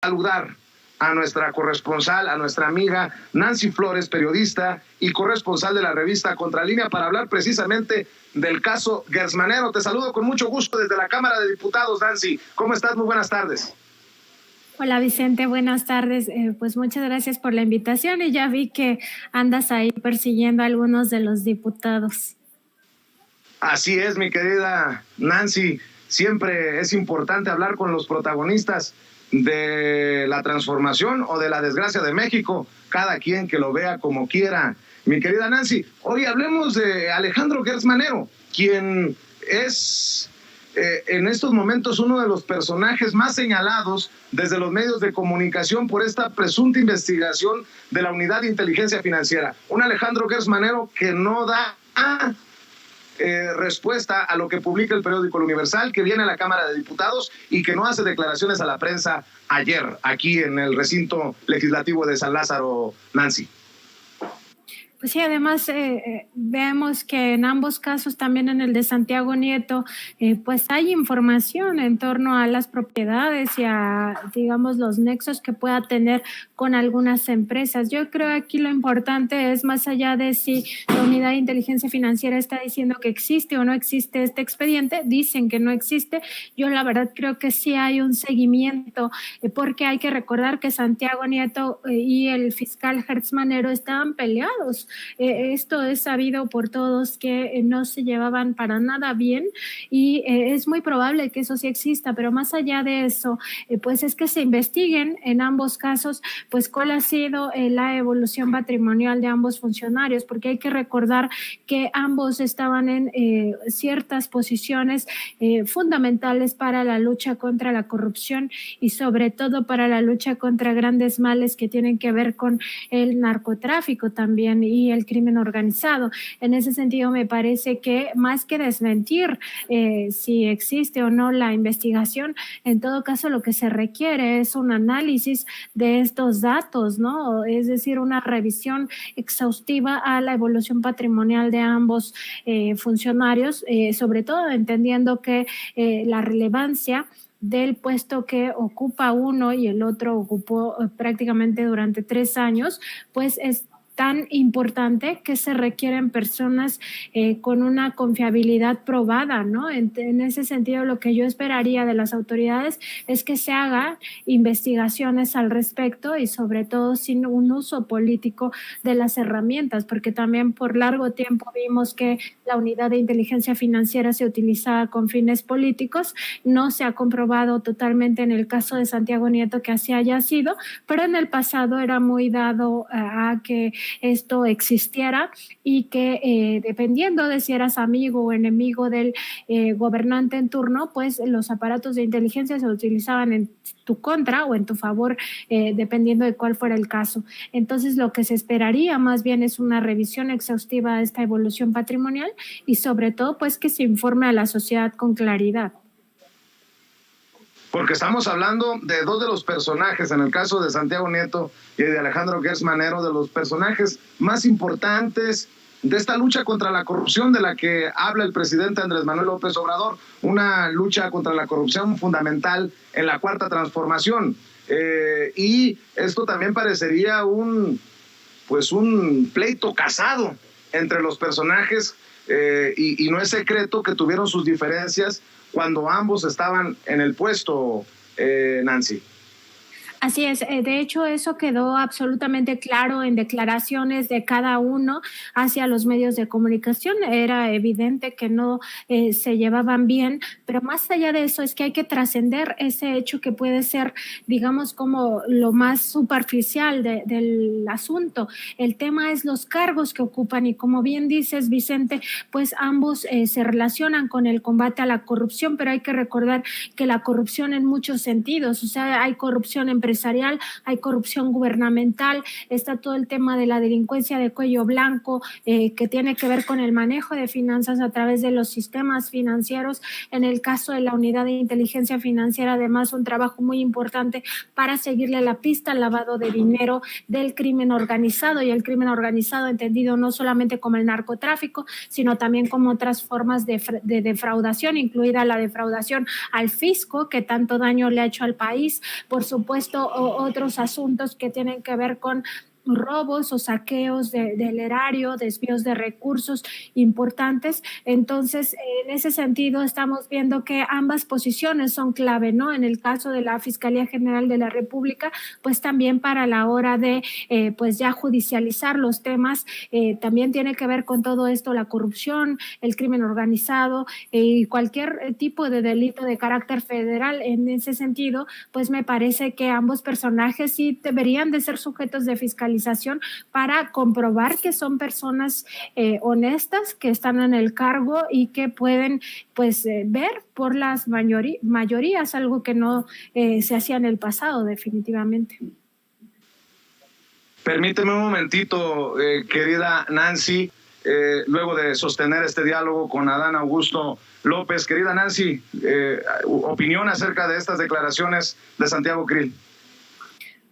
saludar a nuestra corresponsal, a nuestra amiga Nancy Flores, periodista y corresponsal de la revista Contralínea, para hablar precisamente del caso Gers Manero. Te saludo con mucho gusto desde la Cámara de Diputados, Nancy. ¿Cómo estás? Muy buenas tardes. Hola Vicente, buenas tardes. Pues muchas gracias por la invitación y ya vi que andas ahí persiguiendo a algunos de los diputados. Así es, mi querida Nancy. Siempre es importante hablar con los protagonistas de la transformación o de la desgracia de México, cada quien que lo vea como quiera. Mi querida Nancy, hoy hablemos de Alejandro Gers Manero, quien es en estos momentos uno de los personajes más señalados desde los medios de comunicación por esta presunta investigación de la Unidad de Inteligencia Financiera. Un Alejandro Gers Manero que no da respuesta a lo que publica el periódico El Universal, que viene a la Cámara de Diputados y que no hace declaraciones a la prensa ayer aquí en el recinto legislativo de San Lázaro, Nancy. Pues sí, además vemos que en ambos casos, también en el de Santiago Nieto, pues hay información en torno a las propiedades y a, digamos, los nexos que pueda tener con algunas empresas. Yo creo aquí lo importante es, más allá de si la Unidad de Inteligencia Financiera está diciendo que existe o no existe este expediente, dicen que no existe. Yo la verdad creo que sí hay un seguimiento, porque hay que recordar que Santiago Nieto y el fiscal Gers Manero estaban peleados. Esto es sabido por todos que no se llevaban para nada bien y es muy probable que eso sí exista, pero más allá de eso, pues es que se investiguen en ambos casos, pues cuál ha sido la evolución patrimonial de ambos funcionarios, porque hay que recordar que ambos estaban en ciertas posiciones fundamentales para la lucha contra la corrupción y sobre todo para la lucha contra grandes males que tienen que ver con el narcotráfico también y el crimen organizado. En ese sentido, me parece que más que desmentir si existe o no la investigación, en todo caso lo que se requiere es un análisis de estos datos, ¿no? Es decir, una revisión exhaustiva a la evolución patrimonial de ambos funcionarios, sobre todo entendiendo que la relevancia del puesto que ocupa uno y el otro ocupó prácticamente durante 3 años, pues es tan importante que se requieren personas con una confiabilidad probada, ¿no? En ese sentido, lo que yo esperaría de las autoridades es que se hagan investigaciones al respecto y sobre todo sin un uso político de las herramientas, porque también por largo tiempo vimos que la Unidad de Inteligencia Financiera se utilizaba con fines políticos. No se ha comprobado totalmente en el caso de Santiago Nieto que así haya sido, pero en el pasado era muy dado a que esto existiera y que dependiendo de si eras amigo o enemigo del gobernante en turno, pues los aparatos de inteligencia se utilizaban en tu contra o en tu favor, dependiendo de cuál fuera el caso. Entonces, lo que se esperaría más bien es una revisión exhaustiva de esta evolución patrimonial y sobre todo, pues que se informe a la sociedad con claridad. Porque estamos hablando de dos de los personajes, en el caso de Santiago Nieto y de Alejandro Gers Manero, de los personajes más importantes de esta lucha contra la corrupción de la que habla el presidente Andrés Manuel López Obrador, una lucha contra la corrupción fundamental en la Cuarta Transformación. Y esto también parecería un pleito casado entre los personajes, y no es secreto que tuvieron sus diferencias cuando ambos estaban en el puesto, Nancy. Así es, de hecho eso quedó absolutamente claro en declaraciones de cada uno hacia los medios de comunicación. Era evidente que no se llevaban bien, pero más allá de eso es que hay que trascender ese hecho que puede ser, digamos, como lo más superficial del asunto. El tema es los cargos que ocupan y como bien dices, Vicente, pues ambos se relacionan con el combate a la corrupción, pero hay que recordar que la corrupción en muchos sentidos, o sea, hay corrupción empresarial, hay corrupción gubernamental, está todo el tema de la delincuencia de cuello blanco, que tiene que ver con el manejo de finanzas a través de los sistemas financieros. En el caso de la Unidad de Inteligencia Financiera, además, un trabajo muy importante para seguirle la pista al lavado de dinero del crimen organizado, y el crimen organizado entendido no solamente como el narcotráfico, sino también como otras formas de defraudación, incluida la defraudación al fisco, que tanto daño le ha hecho al país. Por supuesto, supuesto, otros asuntos que tienen que ver con robos o saqueos del erario, desvíos de recursos importantes. Entonces, en ese sentido, estamos viendo que ambas posiciones son clave, ¿no? En el caso de la Fiscalía General de la República, pues también para la hora de, pues ya judicializar los temas, también tiene que ver con todo esto, la corrupción, el crimen organizado y cualquier tipo de delito de carácter federal. En ese sentido, pues me parece que ambos personajes sí deberían de ser sujetos de fiscalización para comprobar que son personas honestas, que están en el cargo y que pueden pues ver por las mayorías, algo que no se hacía en el pasado definitivamente. Permíteme un momentito, querida Nancy, luego de sostener este diálogo con Adán Augusto López. Querida Nancy, opinión acerca de estas declaraciones de Santiago Krill.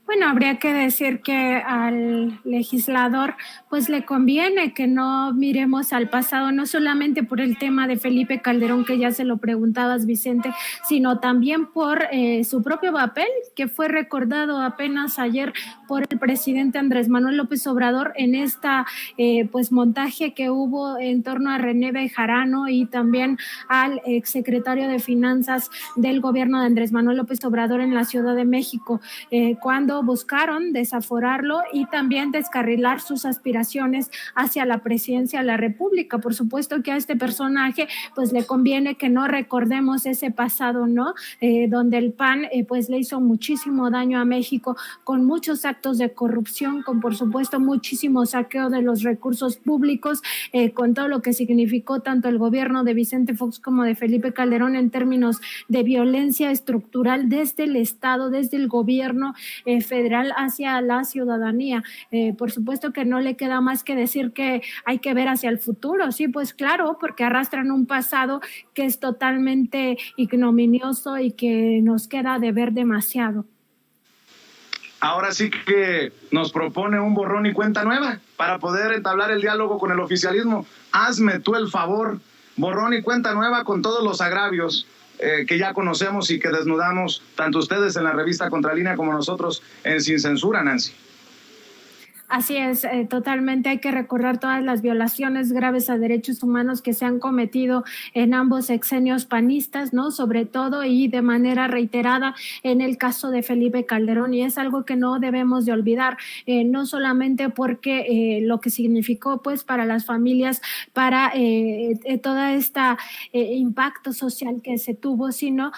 Bueno, habría que decir que al legislador pues le conviene que no miremos al pasado, no solamente por el tema de Felipe Calderón, que ya se lo preguntabas, Vicente, sino también por su propio papel, que fue recordado apenas ayer por el presidente Andrés Manuel López Obrador en esta pues montaje que hubo en torno a René Bejarano y también al exsecretario de Finanzas del gobierno de Andrés Manuel López Obrador en la Ciudad de México, cuando buscaron desaforarlo y también descarrilar sus aspiraciones hacia la presidencia de la República. Por supuesto que a este personaje pues le conviene que no recordemos ese pasado, ¿no? Donde el PAN pues le hizo muchísimo daño a México con muchos actos de corrupción, con por supuesto muchísimo saqueo de los recursos públicos, con todo lo que significó tanto el gobierno de Vicente Fox como de Felipe Calderón en términos de violencia estructural desde el Estado, desde el gobierno federal hacia la ciudadanía. Por supuesto que no le queda más que decir que hay que ver hacia el futuro, sí, pues claro, porque arrastran un pasado que es totalmente ignominioso y que nos queda de ver demasiado. Ahora sí que nos propone un borrón y cuenta nueva para poder entablar el diálogo con el oficialismo. Hazme tú el favor, borrón y cuenta nueva con todos los agravios que ya conocemos y que desnudamos tanto ustedes en la revista Contralínea como nosotros en Sin Censura, Nancy. Así es, totalmente hay que recordar todas las violaciones graves a derechos humanos que se han cometido en ambos sexenios panistas, ¿no? Sobre todo y de manera reiterada en el caso de Felipe Calderón, y es algo que no debemos de olvidar, no solamente porque lo que significó pues para las familias, para toda esta impacto social que se tuvo, sino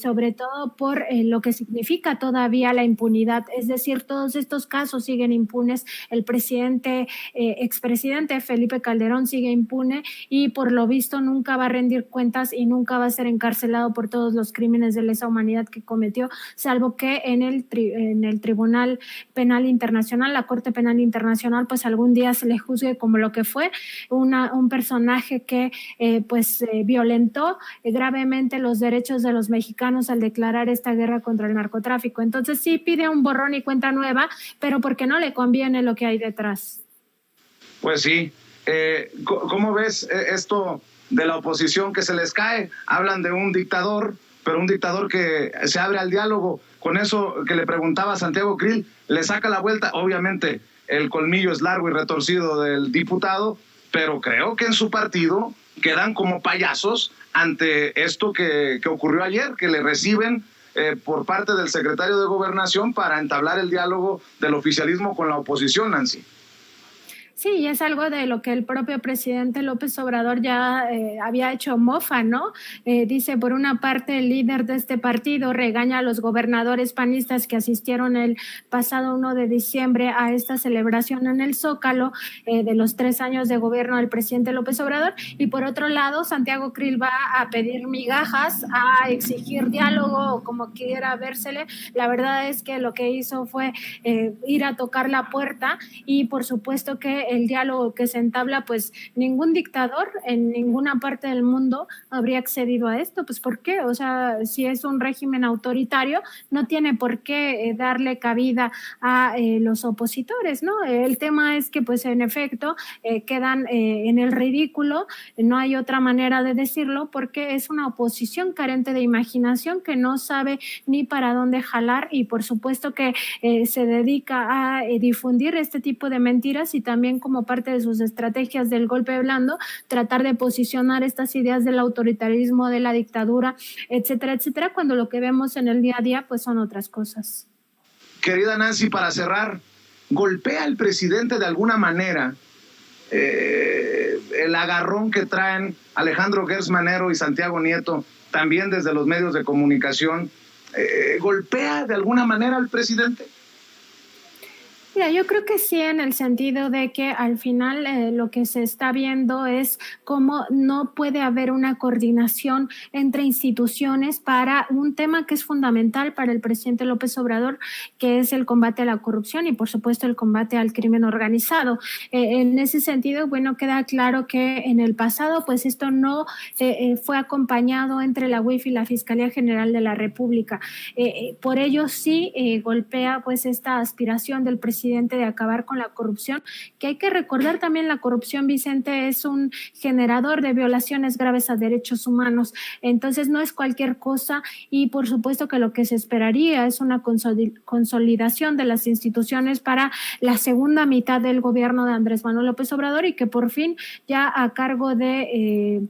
sobre todo por lo que significa todavía la impunidad, es decir, todos estos casos siguen impunes. El presidente, expresidente Felipe Calderón sigue impune y por lo visto nunca va a rendir cuentas y nunca va a ser encarcelado por todos los crímenes de lesa humanidad que cometió, salvo que en el Tribunal Penal Internacional, la Corte Penal Internacional, pues algún día se le juzgue como lo que fue un personaje que violentó gravemente los derechos de los mexicanos al declarar esta guerra contra el narcotráfico. Entonces sí pide un borrón y cuenta nueva, pero porque no le conviene lo que hay detrás. Pues sí. ¿Cómo ves esto de la oposición que se les cae? Hablan de un dictador, pero un dictador que se abre al diálogo. Con eso que le preguntaba a Santiago Krill, le saca la vuelta. Obviamente el colmillo es largo y retorcido del diputado, pero creo que en su partido quedan como payasos ante esto que ocurrió ayer, que le reciben por parte del secretario de Gobernación para entablar el diálogo del oficialismo con la oposición, Nancy. Sí, y es algo de lo que el propio presidente López Obrador ya había hecho mofa, ¿no? Dice, por una parte, el líder de este partido regaña a los gobernadores panistas que asistieron el pasado 1 de diciembre a esta celebración en el Zócalo de los 3 años de gobierno del presidente López Obrador, y por otro lado, Santiago Krill va a pedir migajas, a exigir diálogo o como quiera vérsele. La verdad es que lo que hizo fue ir a tocar la puerta y por supuesto que el diálogo que se entabla, pues ningún dictador en ninguna parte del mundo habría accedido a esto. Pues ¿por qué? O sea, si es un régimen autoritario, no tiene por qué darle cabida a los opositores, ¿no? El tema es que, pues en efecto, quedan en el ridículo, no hay otra manera de decirlo, porque es una oposición carente de imaginación que no sabe ni para dónde jalar, y por supuesto que se dedica a difundir este tipo de mentiras, y también como parte de sus estrategias del golpe blando, tratar de posicionar estas ideas del autoritarismo, de la dictadura, etcétera, etcétera, cuando lo que vemos en el día a día pues son otras cosas. Querida Nancy, para cerrar, ¿golpea el presidente de alguna manera el agarrón que traen Alejandro Gertz Manero y Santiago Nieto, también desde los medios de comunicación? ¿Golpea de alguna manera al presidente? Mira, yo creo que sí, en el sentido de que al final lo que se está viendo es cómo no puede haber una coordinación entre instituciones para un tema que es fundamental para el presidente López Obrador, que es el combate a la corrupción y por supuesto el combate al crimen organizado. En ese sentido, bueno, queda claro que en el pasado pues esto no fue acompañado entre la UIF y la Fiscalía General de la República. Por ello sí golpea pues esta aspiración del presidente de acabar con la corrupción, que hay que recordar también, la corrupción, Vicente, es un generador de violaciones graves a derechos humanos, entonces no es cualquier cosa, y por supuesto que lo que se esperaría es una consolidación de las instituciones para la segunda mitad del gobierno de Andrés Manuel López Obrador, y que por fin ya a cargo de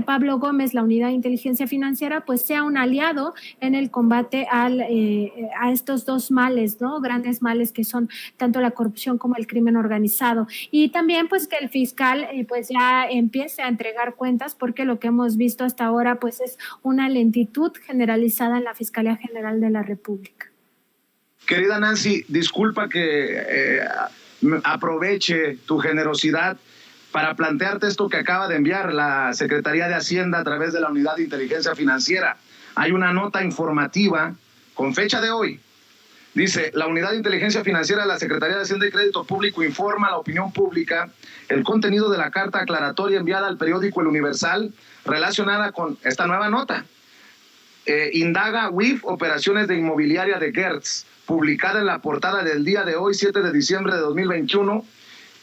Pablo Gómez, la Unidad de Inteligencia Financiera, pues sea un aliado en el combate a estos dos males, ¿no? Grandes males que son tanto la corrupción como el crimen organizado. Y también pues que el fiscal pues ya empiece a entregar cuentas, porque lo que hemos visto hasta ahora pues es una lentitud generalizada en la Fiscalía General de la República. Querida Nancy, disculpa que aproveche tu generosidad para plantearte esto que acaba de enviar la Secretaría de Hacienda a través de la Unidad de Inteligencia Financiera. Hay una nota informativa con fecha de hoy. Dice: la Unidad de Inteligencia Financiera de la Secretaría de Hacienda y Crédito Público informa a la opinión pública el contenido de la carta aclaratoria enviada al periódico El Universal relacionada con esta nueva nota. Indaga UIF operaciones de inmobiliaria de Gertz, publicada en la portada del día de hoy, 7 de diciembre de 2021,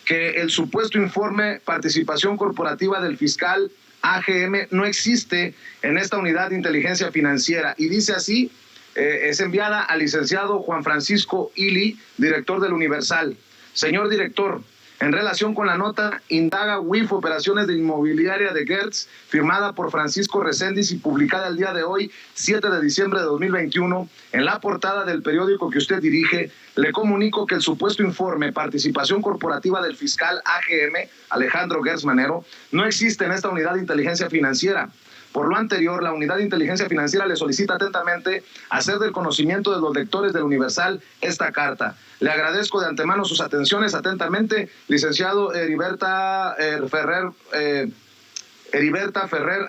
que el supuesto informe participación corporativa del fiscal AGM no existe en esta Unidad de Inteligencia Financiera. Y dice así: es enviada al licenciado Juan Francisco Ili, director del Universal. Señor director, en relación con la nota, indaga UIF operaciones de inmobiliaria de Gertz, firmada por Francisco Reséndiz y publicada el día de hoy, 7 de diciembre de 2021, en la portada del periódico que usted dirige, le comunico que el supuesto informe participación corporativa del fiscal AGM, Alejandro Gertz Manero, no existe en esta Unidad de Inteligencia Financiera. Por lo anterior, la Unidad de Inteligencia Financiera le solicita atentamente hacer del conocimiento de los lectores del Universal esta carta. Le agradezco de antemano sus atenciones. Atentamente, licenciado Heriberta Ferrer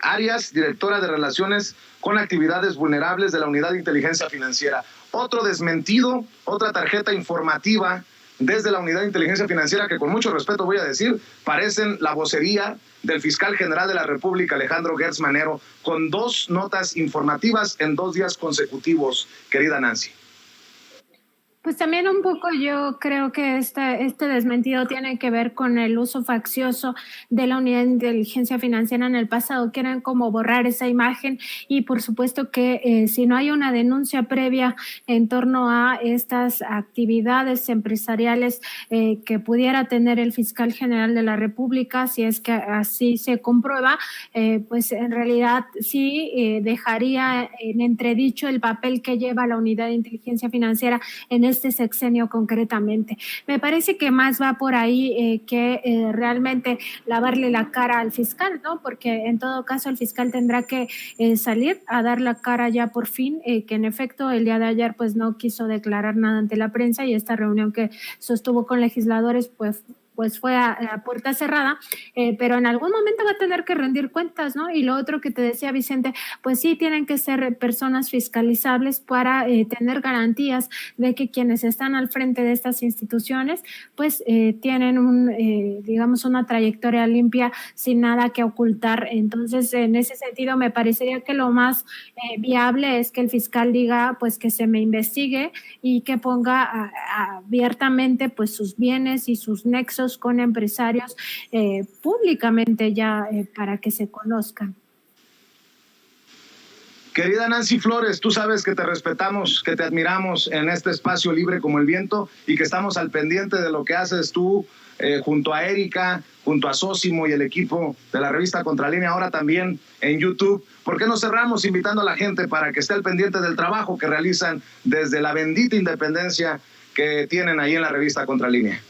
Arias, directora de Relaciones con Actividades Vulnerables de la Unidad de Inteligencia Financiera. Otro desmentido, otra tarjeta informativa desde la Unidad de Inteligencia Financiera que, con mucho respeto voy a decir, parecen la vocería del fiscal general de la República, Alejandro Gertz Manero, con dos notas informativas en 2 días consecutivos, querida Nancy. Pues también un poco yo creo que este desmentido tiene que ver con el uso faccioso de la Unidad de Inteligencia Financiera en el pasado. Quieren como borrar esa imagen, y por supuesto que si no hay una denuncia previa en torno a estas actividades empresariales que pudiera tener el fiscal general de la República, si es que así se comprueba, pues en realidad sí dejaría en entredicho el papel que lleva la Unidad de Inteligencia Financiera en este sexenio concretamente. Me parece que más va por ahí que realmente lavarle la cara al fiscal, ¿no? Porque en todo caso el fiscal tendrá que salir a dar la cara ya por fin, que en efecto el día de ayer pues no quiso declarar nada ante la prensa, y esta reunión que sostuvo con legisladores pues pues fue a puerta cerrada, pero en algún momento va a tener que rendir cuentas, ¿no? Y lo otro que te decía Vicente, pues sí tienen que ser personas fiscalizables para tener garantías de que quienes están al frente de estas instituciones, pues tienen digamos, una trayectoria limpia sin nada que ocultar. Entonces, en ese sentido, me parecería que lo más viable es que el fiscal diga, pues, que se me investigue y que ponga abiertamente, pues, sus bienes y sus nexos con empresarios públicamente ya para que se conozcan. Querida Nancy Flores, tú sabes que te respetamos, que te admiramos en este espacio libre como el viento y que estamos al pendiente de lo que haces tú junto a Erika, junto a Sósimo y el equipo de la revista Contralínea, ahora también en YouTube. ¿Por qué no cerramos invitando a la gente para que esté al pendiente del trabajo que realizan desde la bendita independencia que tienen ahí en la revista Contralínea?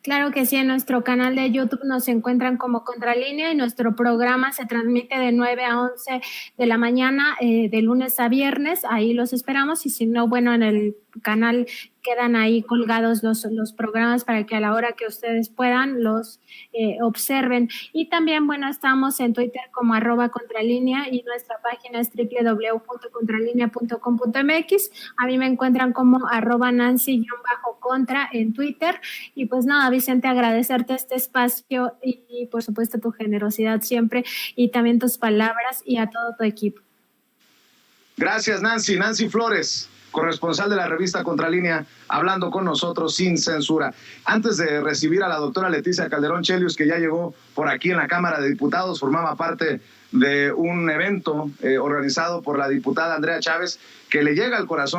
Claro que sí, en nuestro canal de YouTube nos encuentran como Contralínea y nuestro programa se transmite de 9 a 11 de la mañana, de lunes a viernes. Ahí los esperamos y si no, bueno, en el canal quedan ahí colgados los programas para que a la hora que ustedes puedan los observen. Y también, bueno, estamos en Twitter como @Contralínea y nuestra página es www.contralinea.com.mx. A mí me encuentran como @Nancy_contra en Twitter. Y pues nada, Vicente, agradecerte este espacio y por supuesto tu generosidad siempre y también tus palabras y a todo tu equipo. Gracias, Nancy. Nancy Flores, corresponsal de la revista Contralínea, hablando con nosotros sin censura. Antes de recibir a la doctora Leticia Calderón Chelius, que ya llegó por aquí en la Cámara de Diputados, formaba parte de un evento organizado por la diputada Andrea Chávez, que le llega al corazón